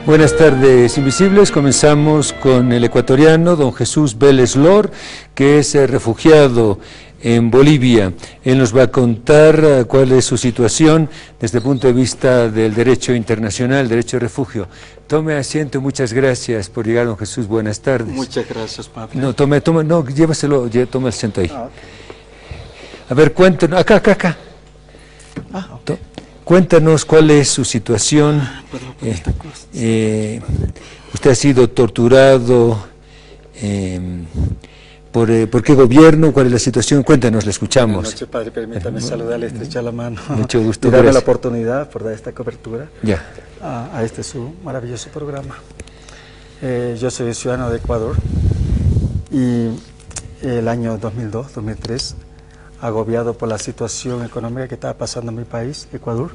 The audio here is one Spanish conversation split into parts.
Buenas tardes, Invisibles. Comenzamos con el ecuatoriano don Jesús Vélez Lor, que es refugiado en Bolivia. Él nos va a contar cuál es su situación desde el punto de vista del derecho internacional, derecho de refugio. Tome asiento, muchas gracias por llegar, don Jesús. Buenas tardes. Muchas gracias, Pablo. No, llévaselo, tome el asiento ahí. Okay. A ver, cuéntanos, acá. Okay. Cuéntanos cuál es su situación. Usted ha sido torturado. ¿Por qué gobierno? ¿Cuál es la situación? Cuéntanos, le escuchamos. Buenas noches, padre. Permítame saludarle, estrechar la mano. Mucho gusto. Y darme la oportunidad por dar esta cobertura a este su maravilloso programa. Yo soy ciudadano de Ecuador y el año 2002, 2003, agobiado por la situación económica que estaba pasando en mi país, Ecuador,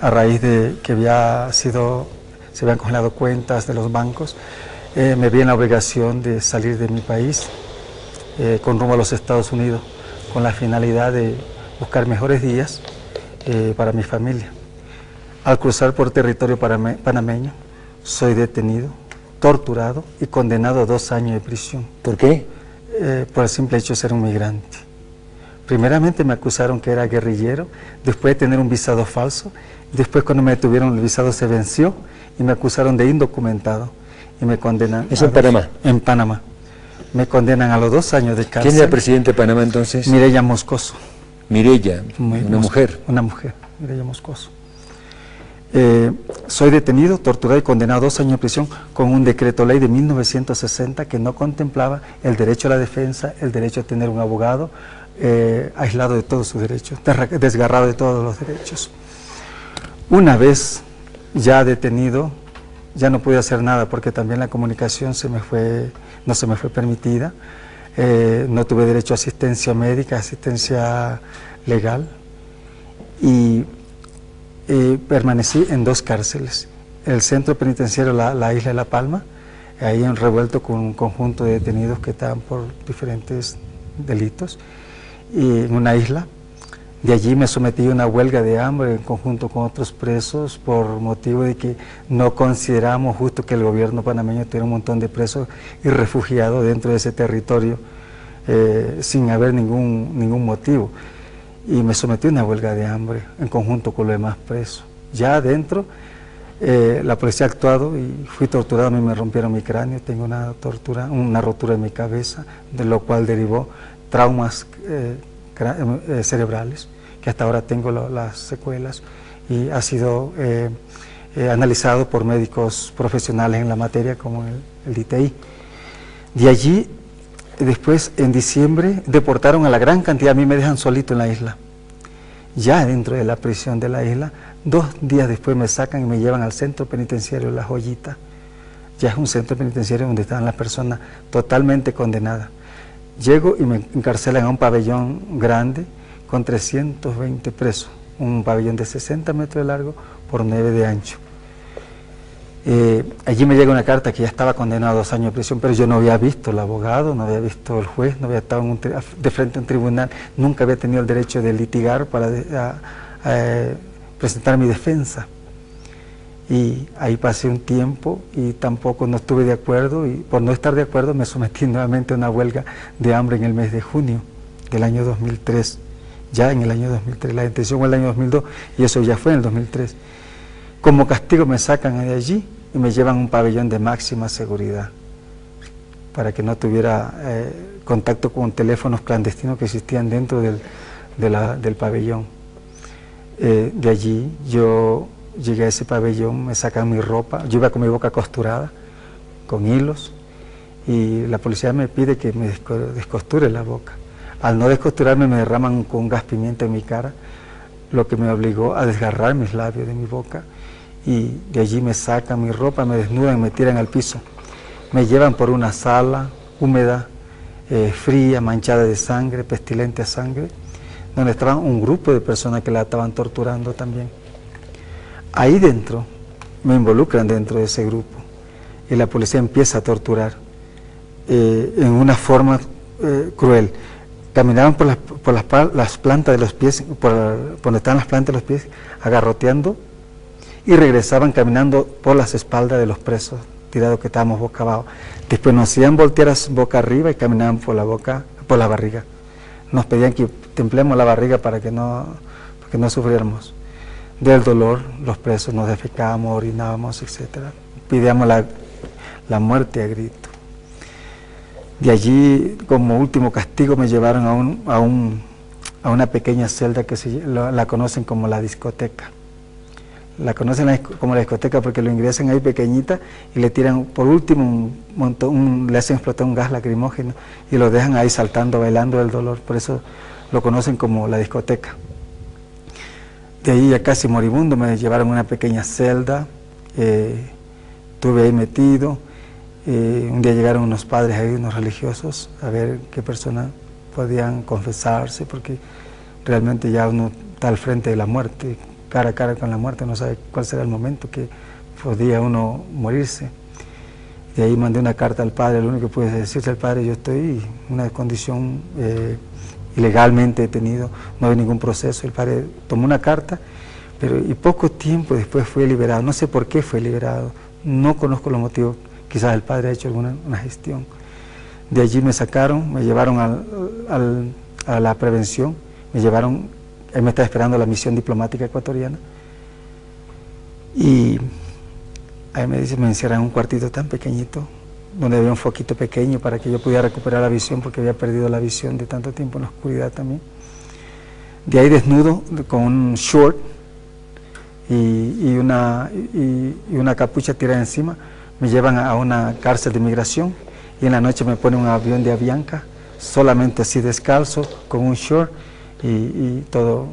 a raíz de que se habían congelado cuentas de los bancos, me vi en la obligación de salir de mi país con rumbo a los Estados Unidos, con la finalidad de buscar mejores días para mi familia. Al cruzar por territorio panameño, soy detenido, torturado y condenado a 2 años de prisión. ¿Por qué? Por el simple hecho de ser un migrante. Primeramente me acusaron que era guerrillero, después de tener un visado falso, después cuando me detuvieron el visado se venció y me acusaron de indocumentado y me condenan. ¿Eso en Panamá? En Panamá. Me condenan a los 2 años de cárcel. ¿Quién era el presidente de Panamá entonces? Mireya Moscoso. Mireya, una mujer. Una mujer, Mireya Moscoso. Soy detenido, torturado y condenado a 2 años de prisión con un decreto ley de 1960 que no contemplaba el derecho a la defensa, el derecho a tener un abogado, aislado de todos sus derechos, desgarrado de todos los derechos. Una vez ya detenido, ya no pude hacer nada porque también la comunicación no se me fue permitida, no tuve derecho a asistencia médica, asistencia legal y permanecí en 2 cárceles, el centro penitenciario la isla de La Palma, ahí revuelto con un conjunto de detenidos que estaban por diferentes delitos, y en una isla. De allí me sometí a una huelga de hambre en conjunto con otros presos por motivo de que no consideramos justo que el gobierno panameño tuviera un montón de presos y refugiados dentro de ese territorio sin haber ningún motivo. Y me sometí a una huelga de hambre en conjunto con los demás presos. Ya adentro la policía ha actuado y fui torturado, a mí me rompieron mi cráneo, tengo una rotura en mi cabeza, de lo cual derivó traumas cerebrales, que hasta ahora tengo las secuelas, y ha sido analizado por médicos profesionales en la materia como el DTI. De allí, después en diciembre, deportaron a la gran cantidad, a mí me dejan solito en la isla. Ya dentro de la prisión de la isla, 2 días después me sacan y me llevan al centro penitenciario La Joyita. Ya es un centro penitenciario donde están las personas totalmente condenadas. Llego y me encarcelan a un pabellón grande con 320 presos, un pabellón de 60 metros de largo por 9 de ancho. Allí me llega una carta que ya estaba condenado a 2 años de prisión, pero yo no había visto el abogado, no había visto el juez, no había estado de frente a un tribunal, nunca había tenido el derecho de litigar para presentar mi defensa. Y ahí pasé un tiempo y tampoco no estuve de acuerdo, y por no estar de acuerdo me sometí nuevamente a una huelga de hambre en el mes de junio del año 2003, ya en el año 2003, la detención fue en el año 2002 y eso ya fue en el 2003. Como castigo me sacan de allí y me llevan a un pabellón de máxima seguridad para que no tuviera contacto con teléfonos clandestinos que existían dentro del pabellón. De allí yo llegué a ese pabellón, me sacan mi ropa, yo iba con mi boca costurada, con hilos, y la policía me pide que me descosture la boca. Al no descosturarme me derraman con gas pimienta en mi cara, lo que me obligó a desgarrar mis labios de mi boca, y de allí me sacan mi ropa, me desnudan y me tiran al piso. Me llevan por una sala húmeda, fría, manchada de sangre, pestilente a sangre, donde estaban un grupo de personas que la estaban torturando también. Ahí dentro, me involucran dentro de ese grupo y la policía empieza a torturar en una forma cruel. Caminaban por las plantas de los pies, por donde estaban las plantas de los pies, agarroteando y regresaban caminando por las espaldas de los presos, tirados que estábamos boca abajo. Después nos hacían voltear boca arriba y caminaban por la barriga. Nos pedían que templemos la barriga para que no sufriéramos del dolor. Los presos nos defecábamos, orinábamos, etc. Pedíamos la muerte a grito. De allí, como último castigo, me llevaron a una pequeña celda que la conocen como la discoteca. La conocen como la discoteca porque lo ingresan ahí pequeñita y le tiran por último le hacen explotar un gas lacrimógeno y lo dejan ahí saltando, bailando del dolor. Por eso lo conocen como la discoteca. De ahí, ya casi moribundo, me llevaron a una pequeña celda, estuve ahí metido. Un día llegaron unos padres ahí, unos religiosos, a ver qué personas podían confesarse, porque realmente ya uno está al frente de la muerte, cara a cara con la muerte, no sabe cuál será el momento que podía uno morirse. De ahí mandé una carta al padre, lo único que pude decirle al padre: yo estoy en una condición ilegalmente detenido, no hay ningún proceso. El padre tomó una carta, y poco tiempo después fue liberado. No sé por qué fue liberado, no conozco los motivos, quizás el padre ha hecho una gestión. De allí me sacaron, me llevaron a la prevención, ahí me estaba esperando la misión diplomática ecuatoriana, y ahí me encierran en un cuartito tan pequeñito, donde había un foquito pequeño para que yo pudiera recuperar la visión, porque había perdido la visión de tanto tiempo en la oscuridad también. De ahí desnudo, con un short y una capucha tirada encima, me llevan a una cárcel de inmigración, y en la noche me ponen un avión de Avianca, solamente así descalzo, con un short y todo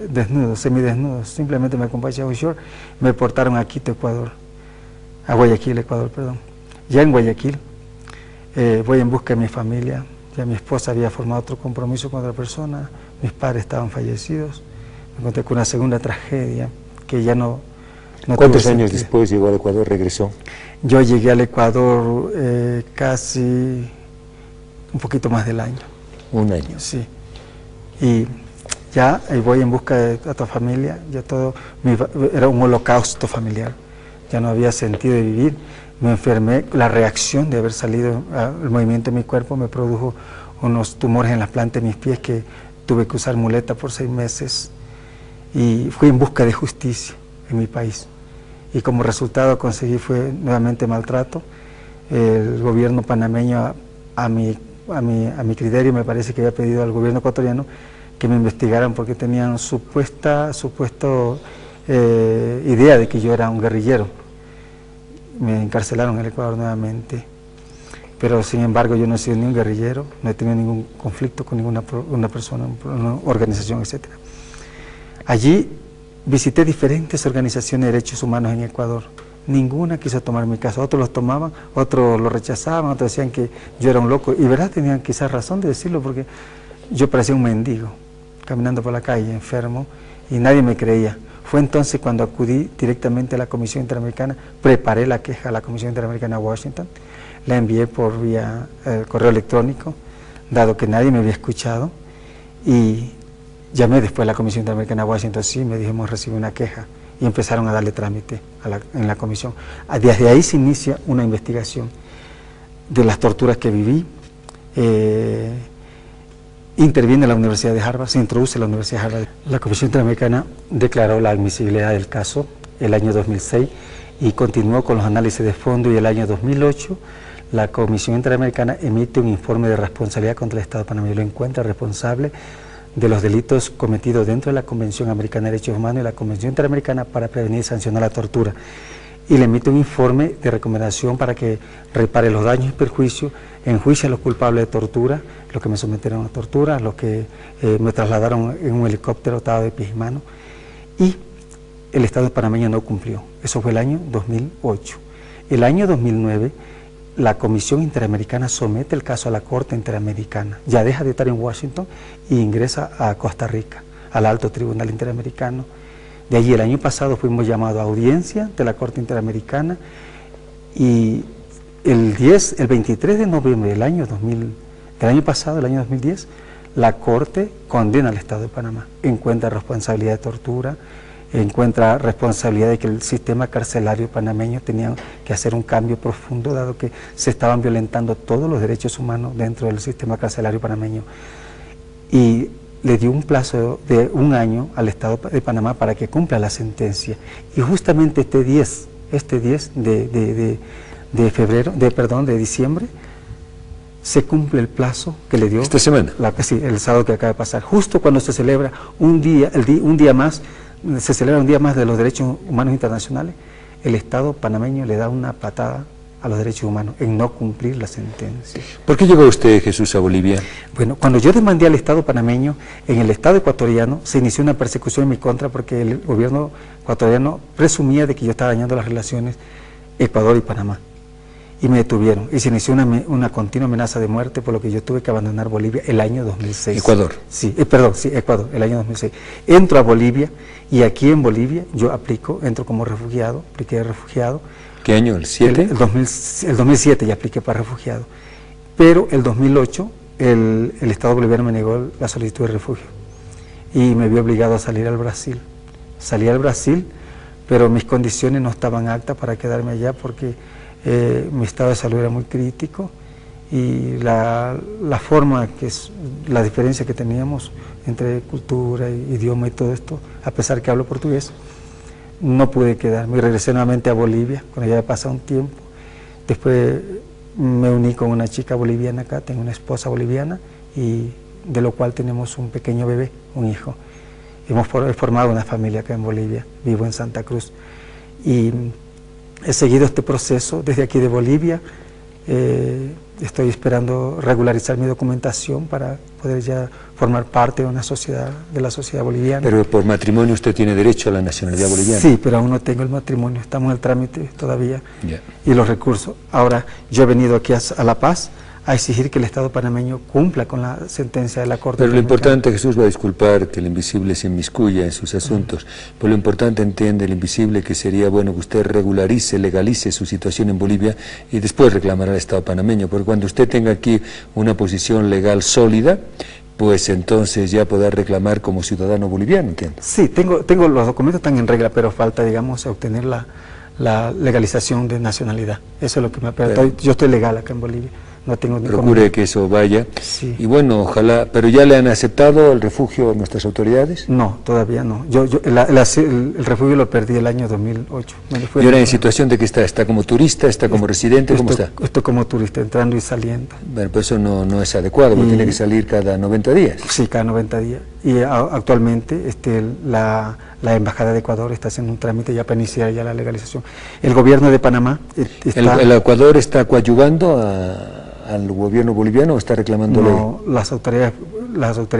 desnudo, semidesnudo. Simplemente me acompañé a un short, me portaron a Quito, Ecuador, a Guayaquil, Ecuador, perdón. Ya en Guayaquil voy en busca de mi familia. Ya mi esposa había formado otro compromiso con otra persona, mis padres estaban fallecidos. Me encontré con una segunda tragedia que ya no ¿Cuántos años después llegó al Ecuador, regresó? Yo llegué al Ecuador casi un poquito más del año. Un año. Sí. Y ya voy en busca de otra familia, ya todo, era un holocausto familiar, ya no había sentido de vivir. Me enfermé, la reacción de haber salido, el movimiento de mi cuerpo me produjo unos tumores en las plantas de mis pies que tuve que usar muleta por 6 meses, y fui en busca de justicia en mi país. Y como resultado conseguí fue nuevamente maltrato. El gobierno panameño, a mi criterio, me parece que había pedido al gobierno ecuatoriano que me investigaran porque tenían supuesta idea de que yo era un guerrillero. Me encarcelaron en el Ecuador nuevamente, pero sin embargo yo no he sido ni un guerrillero, no he tenido ningún conflicto con una persona, una organización, etc. Allí visité diferentes organizaciones de derechos humanos en Ecuador. Ninguna quiso tomar mi caso. Otros los tomaban, otros lo rechazaban, otros decían que yo era un loco. Y verdad, tenían quizás razón de decirlo, porque yo parecía un mendigo, caminando por la calle, enfermo, y nadie me creía. Fue entonces cuando acudí directamente a la Comisión Interamericana, preparé la queja a la Comisión Interamericana a Washington, la envié por vía correo electrónico, dado que nadie me había escuchado, y llamé después a la Comisión Interamericana a Washington, sí, me dijimos, recibí una queja, y empezaron a darle trámite en la comisión. Desde ahí se inicia una investigación de las torturas que viví. Interviene la Universidad de Harvard, se introduce la Universidad de Harvard. La Comisión Interamericana declaró la admisibilidad del caso el año 2006 y continuó con los análisis de fondo, y el año 2008 la Comisión Interamericana emite un informe de responsabilidad contra el Estado panameño. Lo encuentra responsable de los delitos cometidos dentro de la Convención Americana de Derechos Humanos y la Convención Interamericana para prevenir y sancionar la tortura, y le emite un informe de recomendación para que repare los daños y perjuicios, enjuicie a los culpables de tortura, los que me sometieron a tortura, los que me trasladaron en un helicóptero atado de pies y manos, y el Estado panameño no cumplió. Eso fue el año 2008. El año 2009 la Comisión Interamericana somete el caso a la Corte Interamericana, ya deja de estar en Washington e ingresa a Costa Rica, al Alto Tribunal Interamericano. De allí el año pasado fuimos llamados a audiencia de la Corte Interamericana, y el 23 de noviembre del año pasado, el año 2010, la Corte condena al Estado de Panamá, encuentra responsabilidad de tortura, encuentra responsabilidad de que el sistema carcelario panameño tenía que hacer un cambio profundo, dado que se estaban violentando todos los derechos humanos dentro del sistema carcelario panameño. Y le dio un plazo de 1 año al Estado de Panamá para que cumpla la sentencia. Y justamente este 10 de diciembre, se cumple el plazo que le dio. ¿Esta semana? Sí, el sábado que acaba de pasar. Justo cuando se celebra un día más de los derechos humanos internacionales, el Estado panameño le da una patada a los derechos humanos en no cumplir la sentencia. ¿Por qué llegó usted, Jesús, a Bolivia? Bueno, cuando yo demandé al Estado panameño, en el Estado ecuatoriano se inició una persecución en mi contra porque el gobierno ecuatoriano presumía de que yo estaba dañando las relaciones Ecuador y Panamá. Y me detuvieron, y se inició una continua amenaza de muerte, por lo que yo tuve que abandonar Bolivia el año 2006. ¿Ecuador? Sí, Ecuador, el año 2006. Entro a Bolivia, y aquí en Bolivia yo entro como refugiado, apliqué de refugiado. ¿Qué año? ¿El 7? El 2007 ya apliqué para refugiado. Pero el 2008 el Estado boliviano me negó la solicitud de refugio, y me vi obligado a salir al Brasil. Salí al Brasil, pero mis condiciones no estaban aptas para quedarme allá porque mi estado de salud era muy crítico y la diferencia que teníamos entre cultura, idioma y todo esto, a pesar que hablo portugués, no pude quedarme. Regresé nuevamente a Bolivia cuando ya había pasado un tiempo. Después me uní con una chica boliviana acá, tengo una esposa boliviana, y de lo cual tenemos un pequeño bebé, un hijo. Hemos formado una familia acá en Bolivia, vivo en Santa Cruz. Y he seguido este proceso desde aquí de Bolivia. Estoy esperando regularizar mi documentación para poder ya formar parte de la sociedad boliviana. Pero por matrimonio usted tiene derecho a la nacionalidad boliviana. Sí, pero aún no tengo el matrimonio, estamos en el trámite todavía. Yeah. Y los recursos. Ahora, yo he venido aquí a La Paz a exigir que el Estado panameño cumpla con la sentencia de la Corte. Pero lo importante, Jesús va a disculpar que el invisible se inmiscuya en sus asuntos, pero lo importante, entiende el invisible, que sería bueno que usted legalice su situación en Bolivia y después reclamará al Estado panameño, porque cuando usted tenga aquí una posición legal sólida, pues entonces ya podrá reclamar como ciudadano boliviano, ¿entiende? Sí, tengo los documentos están en regla, pero falta, digamos, obtener la legalización de nacionalidad. Eso es lo que me apetece. Yo estoy legal acá en Bolivia. No tengo Procure que eso vaya. Sí. Y bueno, ojalá, ¿pero ya le han aceptado el refugio nuestras autoridades? No, todavía no. El refugio lo perdí el año 2008. ¿Y ahora en situación de que está? ¿Está como turista? ¿Está como residente? ¿Cómo está? Estoy como turista, entrando y saliendo. Bueno, pues eso no es adecuado, porque tiene que salir cada 90 días. Sí, cada 90 días. Y actualmente la Embajada de Ecuador está haciendo un trámite ya para iniciar ya la legalización. El gobierno de Panamá ¿El Ecuador está coadyuvando al gobierno boliviano o está reclamándole? No, las autoridades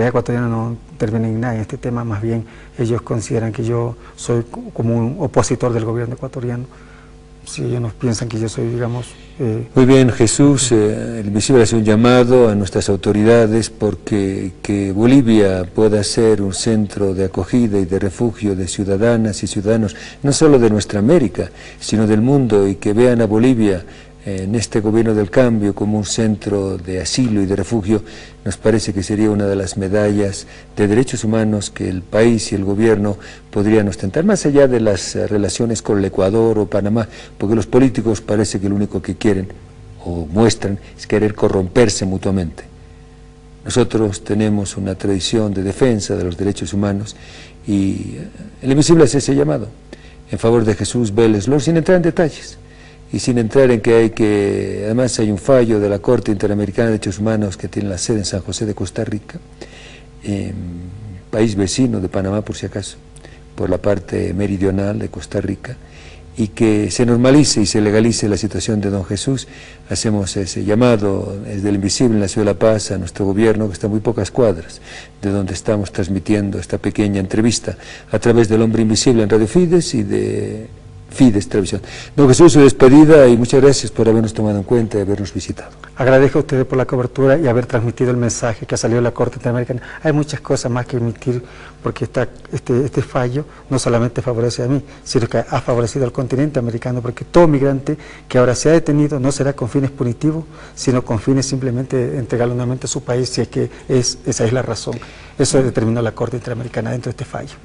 ecuatorianas no intervienen en nada en este tema, más bien ellos consideran que yo soy como un opositor del gobierno ecuatoriano. Si ellos no piensan que yo soy, digamos... Muy bien, Jesús, el invisible hace un llamado a nuestras autoridades porque que Bolivia pueda ser un centro de acogida y de refugio de ciudadanas y ciudadanos, no solo de nuestra América, sino del mundo, y que vean a Bolivia en este gobierno del cambio como un centro de asilo y de refugio. Nos parece que sería una de las medallas de derechos humanos que el país y el gobierno podrían ostentar, más allá de las relaciones con el Ecuador o Panamá, porque los políticos parece que lo único que quieren o muestran es querer corromperse mutuamente. Nosotros tenemos una tradición de defensa de los derechos humanos y el invisible hace ese llamado en favor de Jesús Vélez Lor, sin entrar en detalles. Y sin entrar en que además hay un fallo de la Corte Interamericana de Derechos Humanos que tiene la sede en San José de Costa Rica, país vecino de Panamá por si acaso, por la parte meridional de Costa Rica, y que se normalice y se legalice la situación de don Jesús. Hacemos ese llamado desde el invisible en la Ciudad de La Paz a nuestro gobierno, que está a muy pocas cuadras de donde estamos transmitiendo esta pequeña entrevista a través del Hombre Invisible en Radio Fides y de Fides Televisión. Don Jesús, su despedida y muchas gracias por habernos tomado en cuenta y habernos visitado. Agradezco a ustedes por la cobertura y haber transmitido el mensaje que ha salido de la Corte Interamericana. Hay muchas cosas más que emitir, porque este fallo no solamente favorece a mí, sino que ha favorecido al continente americano, porque todo migrante que ahora se ha detenido no será con fines punitivos, sino con fines simplemente de entregarlo nuevamente a su país, si es que esa es la razón. Eso determinó la Corte Interamericana dentro de este fallo.